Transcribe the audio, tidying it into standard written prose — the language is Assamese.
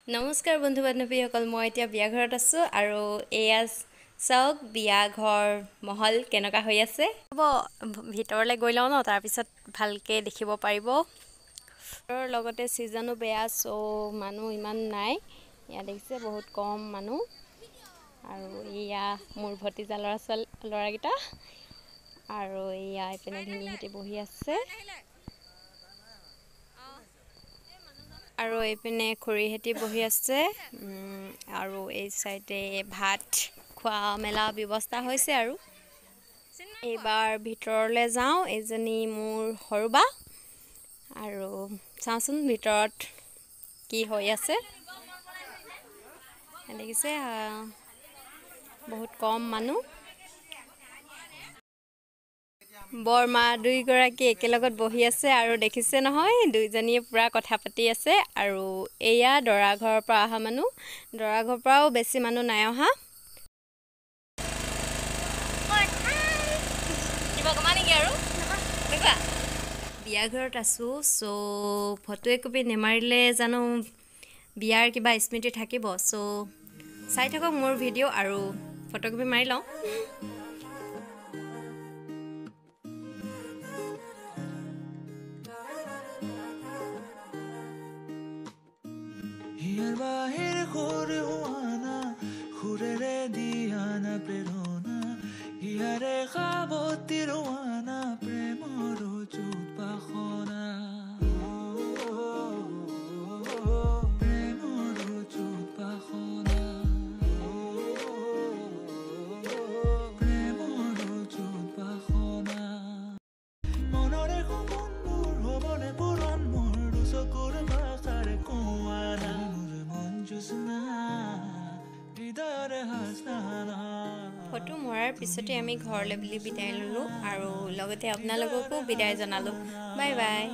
নমস্কাৰ বন্ধু বান্ধৱীসকল মই এতিয়া বিয়া ঘৰত আছোঁ আৰু এয়া চাওক বিয়া ঘৰ মহল কেনেকুৱা হৈ আছে হ'ব ভিতৰলৈ গৈ লওঁ ন তাৰপিছত ভালকৈ দেখিব পাৰিব আৰু লগতে ছিজনো বেয়া চ' মানুহ ইমান নাই ইয়াত দেখিছে বহুত কম মানুহ আৰু এয়া মোৰ ভতিজা ল'ৰাকেইটা আৰু এয়া এইপিনে ভিনিহঁতে বহি আছে আৰু এইপিনে খুৰীহঁতে বহি আছে আৰু এই চাইডে ভাত খোৱা মেলা ব্যৱস্থা হৈছে আৰু এইবাৰ ভিতৰলৈ যাওঁ এজনী মোৰ সৰু বা আৰু চাওঁচোন ভিতৰত কি হৈ আছে দেখিছে বহুত কম মানুহ বৰমা দুইগৰাকী একেলগত বহি আছে আৰু দেখিছে নহয় দুইজনীয়ে পুৰা কথা পাতি আছে আৰু এয়া দৰা ঘৰৰ পৰা অহা মানুহ দৰা ঘৰৰ পৰাও বেছি মানুহ নাই অহা কিবা কমা নেকি আৰু বিয়া ঘৰত আছোঁ চ' ফটো একপি নেমাৰিলে জানো বিয়াৰ কিবা স্মৃতি থাকিব চ' চাই থাকক মোৰ ভিডিঅ' আৰু ফটো একপি মাৰি লওঁ বাহিৰ সুৰে হোৱানা সুৰেৰে দিয়ানা প্ৰেৰণা ইয়াৰে সাৱতী ৰোৱানা প্ৰেমৰ চুপাসনা প্ৰেমৰ চুপাসনা প্ৰেমৰ চুপাসনা মনৰে সপোনবোৰ হ'বনে পূৰণ মোৰ চকুৰ ভাষাৰে কোৱানা ফটো মৰাৰ পিছতে আমি ঘৰলৈ বুলি বিদায় ল'লোঁ আৰু লগতে আপোনালোককো বিদায় জনালোঁ বাই বাই